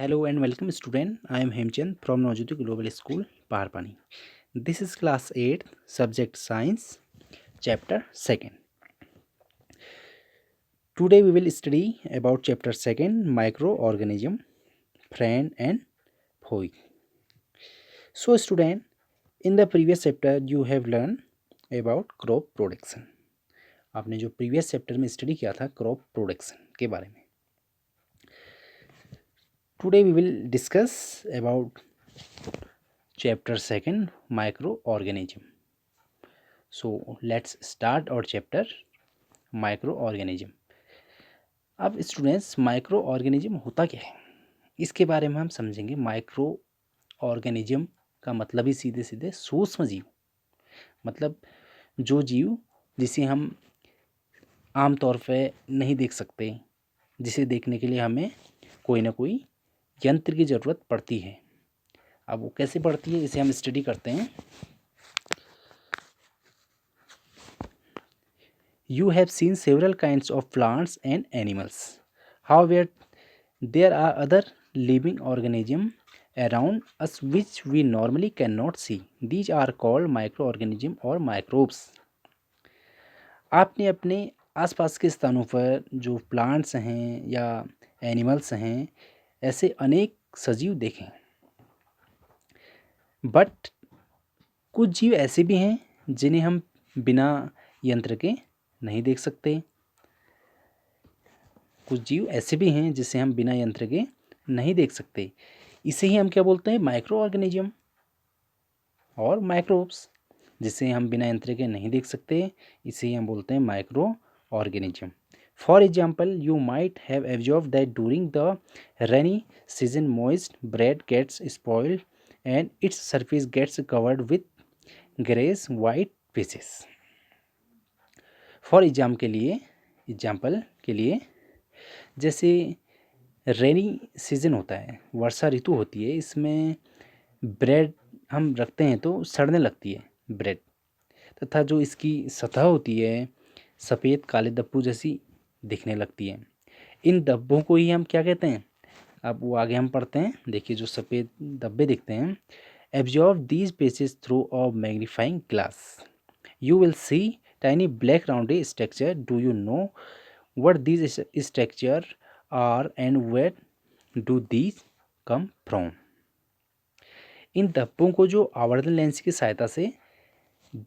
Hello and welcome student. I am Hemchand from Navjyoti Global School, Parpani. This is class 8, subject science, chapter 2nd. Today we will study about chapter 2nd, microorganism, friend and foe. So student, in the previous chapter you have learned about crop production. आपने जो previous chapter में study किया था crop production के बारे में. Today we will discuss about chapter 2nd, microorganism. So let's start our chapter microorganism. अब students micro organism होता क्या है इसके बारे में हम समझेंगे. माइक्रो ऑर्गेनिज्म का मतलब ही सीधे सीधे सूक्ष्म जीव, मतलब जो जीव जिसे हम आमतौर पे नहीं देख सकते, जिसे देखने के लिए हमें कोई ना कोई यंत्र की ज़रूरत पड़ती है. अब वो कैसे पड़ती है इसे हम स्टडी करते हैं. You have seen several kinds of plants and animals. However, there are other living organisms around us which we normally cannot see. These are called microorganisms or microbes. आपने अपने आसपास के स्थानों पर जो प्लांट्स हैं या एनिमल्स हैं, ऐसे अनेक सजीव देखे, बट कुछ जीव ऐसे भी हैं जिन्हें हम बिना यंत्र के नहीं देख सकते. कुछ जीव ऐसे भी हैं जिसे हम बिना यंत्र के नहीं देख सकते. इसे ही हम क्या बोलते हैं, माइक्रो ऑर्गेनिज्म और माइक्रोब्स. जिसे हम बिना यंत्र के नहीं देख सकते, इसे ही हम बोलते हैं micro organism. For example, you might have observe that during the rainy season moist bread gets spoiled and its surface gets covered with greyish white pieces. For example के लिए जैसे रेनी सीजन होता है, वर्षा ऋतु होती है, इसमें ब्रेड हम रखते हैं तो सड़ने लगती है ब्रेड, तथा जो इसकी सतह होती है सफ़ेद काले धब्बों जैसी दिखने लगती है. इन धब्बों को ही हम क्या कहते हैं, अब वो आगे हम पढ़ते हैं. देखिए जो सफ़ेद धब्बे दिखते हैं, observe these pieces through a magnifying glass you will see tiny black rounded structure. Do you know what these structure are and where do these come from. इन धब्बों को जो आवर्धन लेंस की सहायता से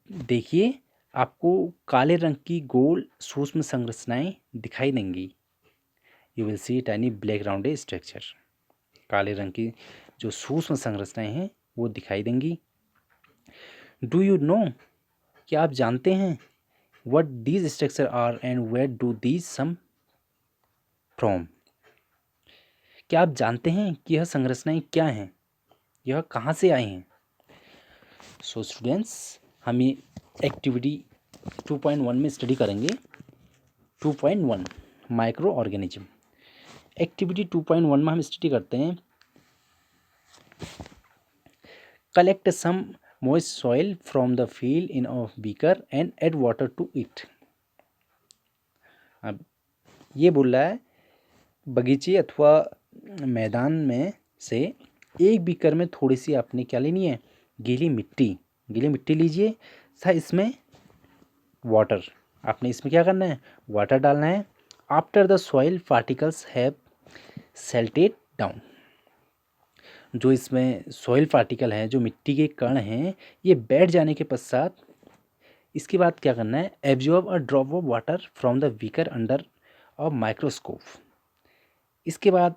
देखिए, आपको काले रंग की गोल सूक्ष्म संरचनाएं दिखाई देंगी. You will see tiny black rounded structure. काले रंग की जो सूक्ष्म संरचनाएं हैं वो दिखाई देंगी. डू यू नो, क्या आप जानते हैं, what these structure are and where do these some from. क्या आप जानते हैं कि यह संरचनाएं क्या हैं, यह कहाँ से आई हैं. सो स्टूडेंट्स, हम ये एक्टिविटी 2.1 में स्टडी करेंगे. 2.1 माइक्रो ऑर्गेनिज्म. एक्टिविटी 2.1 में हम स्टडी करते हैं, collect some moist soil from the field in a beaker and add water to it. अब ये बोल रहा है बगीचे अथवा मैदान में से एक बीकर में थोड़ी सी आपने क्या लेनी है, गीली मिट्टी लीजिए तथा इसमें वाटर, आपने इसमें क्या करना है, वाटर डालना है. After the soil particles have settled down. जो इसमें सॉइल पार्टिकल हैं, जो मिट्टी के कण हैं, ये बैठ जाने के पश्चात इसके बाद क्या करना है, absorb a drop of water from the beaker under a microscope. इसके बाद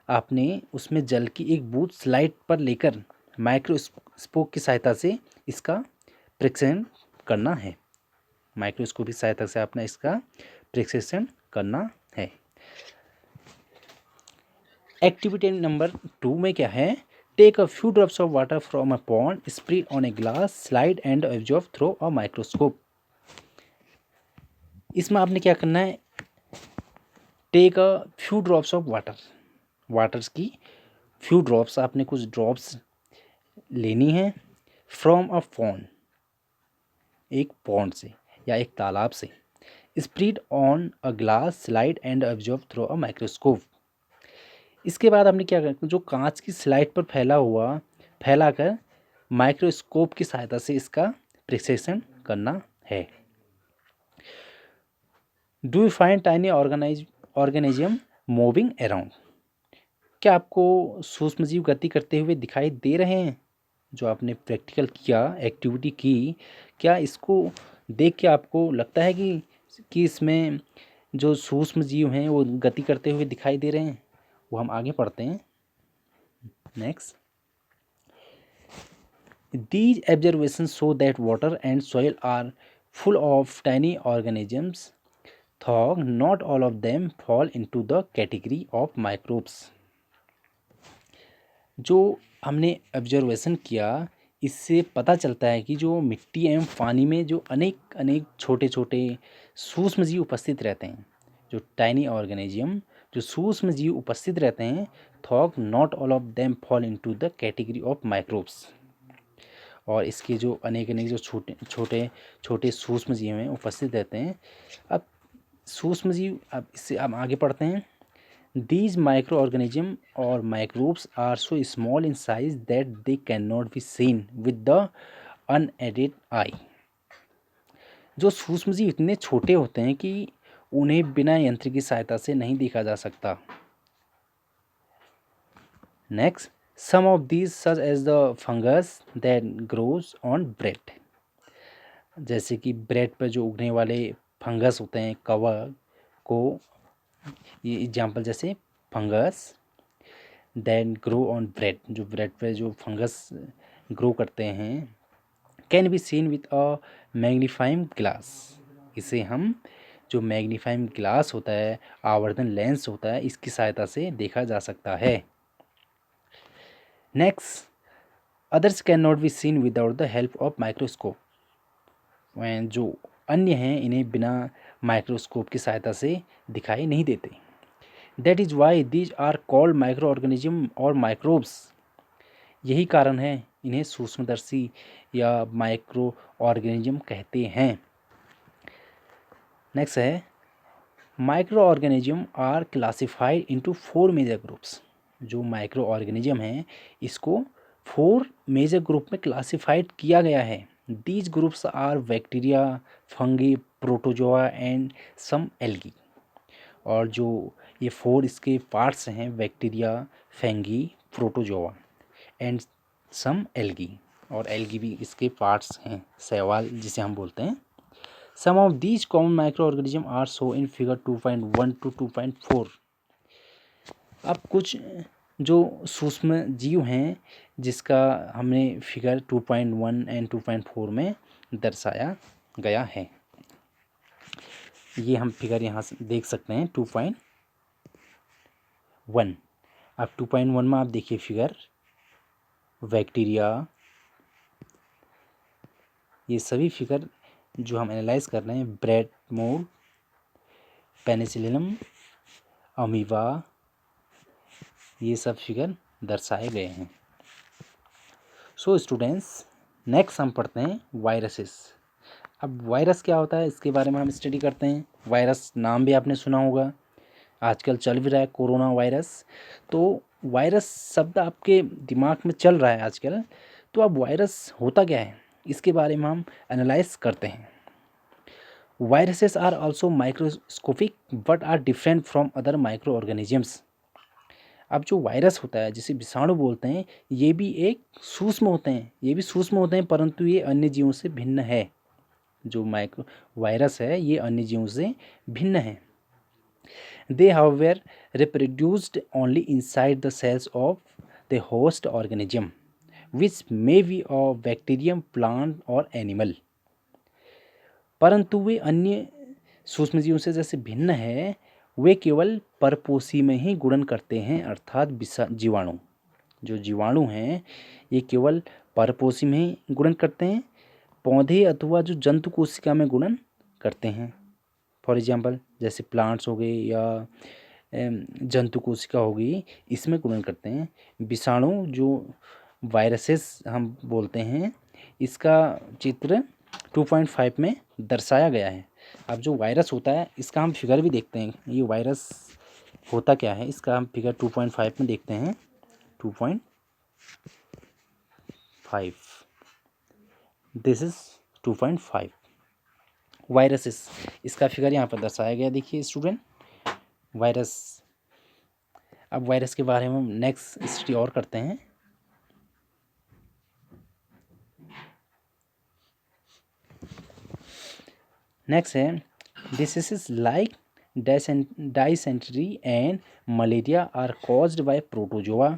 आपने उसमें जल की एक बूंद स्लाइड पर लेकर माइक्रोस्कोप की सहायता से इसका परीक्षण करना है. माइक्रोस्कोप की सहायता से आपने इसका परीक्षण करना है. एक्टिविटी नंबर 2 में क्या है, take a few drops of water from a pond, spread on a glass slide and observe through a microscope. इसमें आपने क्या करना है, take a few drops of waters की फ्यू ड्रॉप्स, आपने कुछ ड्रॉप्स लेनी है, फ्रॉम अ पॉन्ड, एक पॉन्ड से या एक तालाब से, spread on a glass slide and observe through a microscope. इसके बाद हमने क्या करना, जो कांच की स्लाइड पर फैलाकर माइक्रोस्कोप की सहायता से इसका प्रिसेशन करना है। Do you find tiny organism moving around? क्या आपको सूक्ष्मजीव गति करते हुए दिखाई दे रहे हैं? जो आपने प्रैक्टिकल किया, एक्टिविटी की, क्या इसको देख के आपको लगता है कि इसमें जो सूक्ष्मजीव हैं वो गति करते हुए दिखाई दे रहे हैं? वो हम आगे पढ़ते हैं। Next, these observations show that water and soil are full of tiny organisms, though not all of them fall into the category of microbes. जो हमने ऑब्जर्वेशन किया, इससे पता चलता है कि जो मिट्टी एवं पानी में जो अनेक अनेक छोटे छोटे सूक्ष्म जीव उपस्थित रहते हैं, जो टाइनी ऑर्गेनिज्म, जो सूक्ष्म जीव उपस्थित रहते हैं, though not all of them fall into the category of microbes. और इसके जो अनेक अनेक जो छोटे छोटे छोटे सूक्ष्म जीव हैं उपस्थित रहते हैं। अब सूक्ष्म जीव, अब इससे हम आगे पढ़ते हैं। These microorganisms or microbes are so small in size that they cannot be seen with the unaided eye. जो सूक्ष्मजीव इतने छोटे होते हैं कि उन्हें बिना यंत्र की सहायता से नहीं देखा जा सकता। Next, some of these such as the fungus that grows on bread. जैसे कि ब्रेड पर जो उगने वाले फंगस होते हैं, कवक को, ये एग्जाम्पल जैसे fungus that grow on bread, जो ब्रेड पे जो फंगस ग्रो करते हैं, can be seen with a magnifying glass. इसे हम, जो मैग्नीफाइंग ग्लास होता है, आवर्धन लेंस होता है, इसकी सहायता से देखा जा सकता है। Next, others can not be seen without the help of microscope. जो अन्य हैं, इन्हें बिना माइक्रोस्कोप की सहायता से दिखाई नहीं देते। That is why these are called micro organism और माइक्रोब्स। यही कारण है इन्हें सूक्ष्मदर्शी या माइक्रो ऑर्गेनिज्म कहते हैं। नेक्स्ट है, micro organism are classified into 4 major groups. जो माइक्रो ऑर्गेनिज्म हैं, इसको 4 मेजर ग्रुप में क्लासिफाइड किया गया है। These groups are bacteria, fungi, protozoa and some algae. और जो ये 4 इसके पार्ट्स हैं, bacteria, fungi, protozoa and some algae, और एल्गी भी इसके पार्ट्स हैं, शैवाल जिसे हम बोलते हैं। Some of these common micro organism are show in figure 2.1 to 2.4। अब कुछ जो सूक्ष्म जीव हैं जिसका हमने फिगर 2.1 एंड 2.4 में दर्शाया गया है। ये हम फिगर यहाँ से देख सकते हैं 2.1। अब 2.1 में आप देखिए फिगर, बैक्टीरिया, ये सभी फिगर जो हम एनालाइज कर रहे हैं, ब्रेड मोल्ड, पेनिसिलिनम, अमीबा, ये सब फिगर दर्शाए गए हैं। सो स्टूडेंट्स, नेक्स्ट हम पढ़ते हैं वायरसेस। अब वायरस क्या होता है, इसके बारे में हम स्टडी करते हैं। वायरस नाम भी आपने सुना होगा, आजकल चल भी रहा है कोरोना वायरस। तो वायरस शब्द आपके दिमाग में चल रहा है आजकल। तो अब वायरस होता क्या है, इसके बारे में हम एनालाइज करते हैं। Viruses are also microscopic but are different from other micro organisms. अब जो वायरस होता है, जिसे विषाणु बोलते हैं, ये भी एक सूक्ष्म होते हैं, ये भी सूक्ष्म होते हैं, परंतु ये अन्य जीवों से भिन्न है। जो माइक्रो वायरस है, ये अन्य जीवों से भिन्न है। They however reproduced only inside the cells of the host organism, which may be a bacterium, plant or animal. परंतु वे अन्य सूक्ष्मजीवों से जैसे भिन्न है, वे केवल परपोषी में ही गुणन करते हैं, अर्थात जीवाणु। जो जीवाणु हैं, ये केवल परपोषी में ही गुणन करते हैं, पौधे अथवा जो जंतु कोशिका में गुणन करते हैं। फॉर एग्जांपल जैसे प्लांट्स हो गए या जंतु कोशिका हो गई, इसमें गुणन करते हैं। विषाणु, जो वायरसेस हम बोलते हैं, इसका चित्र 2.5 में दर्शाया गया है। अब जो वायरस होता है, इसका हम फिगर भी देखते हैं। ये वायरस होता क्या है इसका हम फिगर 2.5 में देखते हैं। 2.5, दिस इज 2.5 वायरसेस। इसका फिगर यहाँ पर दर्शाया गया, देखिए स्टूडेंट, वायरस। अब वायरस के बारे में हम नेक्स्ट स्टडी और करते हैं। नेक्स्ट है diseases like dysentery and malaria are caused by protozoa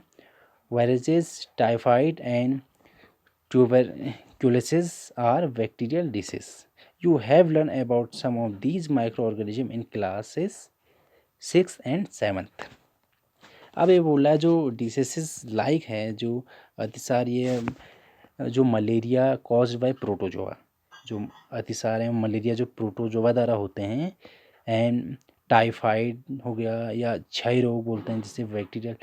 viruses. Typhoid and tuberculosis are bacterial disease. You have learned about some of these microorganisms in classes 6 and 7th. अब ये बोल रहा है जो डिसीजेस लाइक है, जो अतिसार, ये जो मलेरिया कॉज्ड बाय प्रोटोजोआ, जो अतिसार है मलेरिया जो प्रोटोजोआ द्वारा होते हैं, एंड टाइफाइड हो गया या क्षय रोग बोलते हैं जिसे बैक्टीरियल,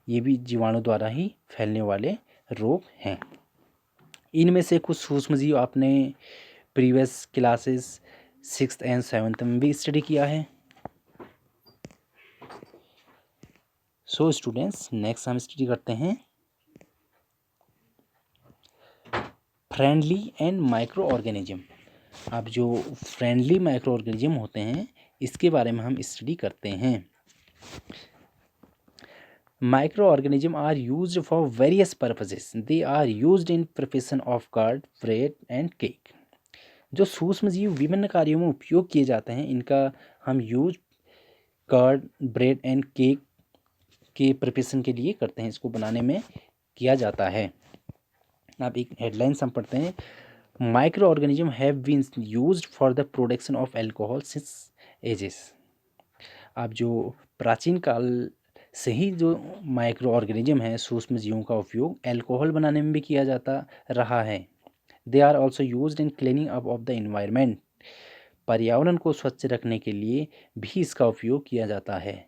ये भी जीवाणु द्वारा ही फैलने वाले रोग हैं। इनमें से कुछ सूक्ष्मजीव आपने previous classes 6th and 7th में भी स्टडी किया है। सो स्टूडेंट्स, नेक्स्ट हम स्टडी करते हैं फ्रेंडली एंड माइक्रो ऑर्गेनिज्म। अब जो फ्रेंडली माइक्रो ऑर्गेनिज्म होते हैं इसके बारे में हम स्टडी करते हैं। Microorganisms are used for various purposes. They are used in preparation of curd, bread and cake. जो सूक्ष्म जीव विभिन्न कार्यों में उपयोग किए जाते हैं, इनका हम use curd, bread and cake के प्रिपरेशन के लिए करते हैं, इसको बनाने में किया जाता है। अब एक हेडलाइंस हम पढ़ते हैं। Micro organism have been used for the production of alcohol since ages. अब जो प्राचीन काल से ही जो माइक्रो ऑर्गेनिज्म है, सूक्ष्म जीवों का उपयोग एल्कोहल बनाने में भी किया जाता रहा है। They are also used in cleaning up of the environment. पर्यावरण को स्वच्छ रखने के लिए भी इसका उपयोग किया जाता है।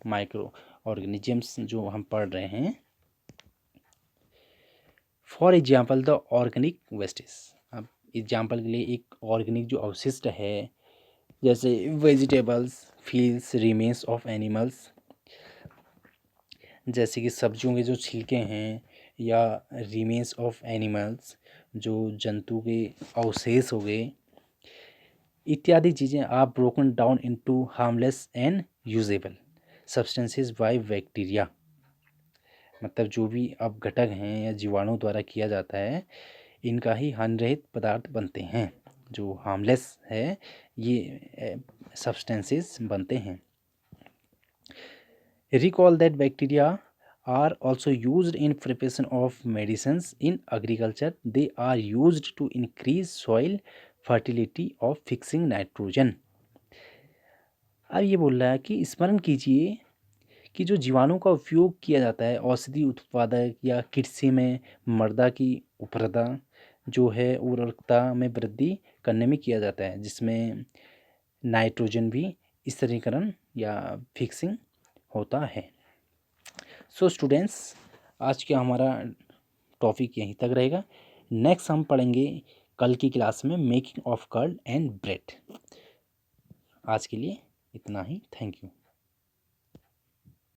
माइक्रो ऑर्गेनिजम्स जो हम पढ़ रहे हैं, for example the organic wastage. अब एग्जाम्पल के लिए एक ऑर्गेनिक जो अवशिष्ट है, जैसे vegetables, feels, remains of animals, जैसे कि सब्जियों के जो छिलके हैं, या रिमेन्स ऑफ एनिमल्स, जो जंतु के अवशेष हो गए, इत्यादि चीज़ें are broken down into harmless and usable substances by bacteria. मतलब जो भी अब घटक हैं या जीवाणु द्वारा किया जाता है, इनका ही हानिरहित पदार्थ बनते हैं, जो हार्मलेस है ये सब्सटेंसेस बनते हैं। Recall that bacteria are also used in preparation of medicines in agriculture. They are used to increase soil fertility of fixing nitrogen. अब ये बोल रहा है कि स्मरण कीजिए कि जो जीवाणु का उपयोग किया जाता है औषधि उत्पादक या कृषि में मृदा की उपरता जो है उर्वरकता में वृद्धि करने में किया जाता है, जिसमें नाइट्रोजन भी स्थिरीकरण या फिक्सिंग होता है। सो स्टूडेंट्स, आज का हमारा टॉपिक यहीं तक रहेगा। नेक्स्ट हम पढ़ेंगे कल की क्लास में making of curd and bread. आज के लिए इतना ही। Thank you.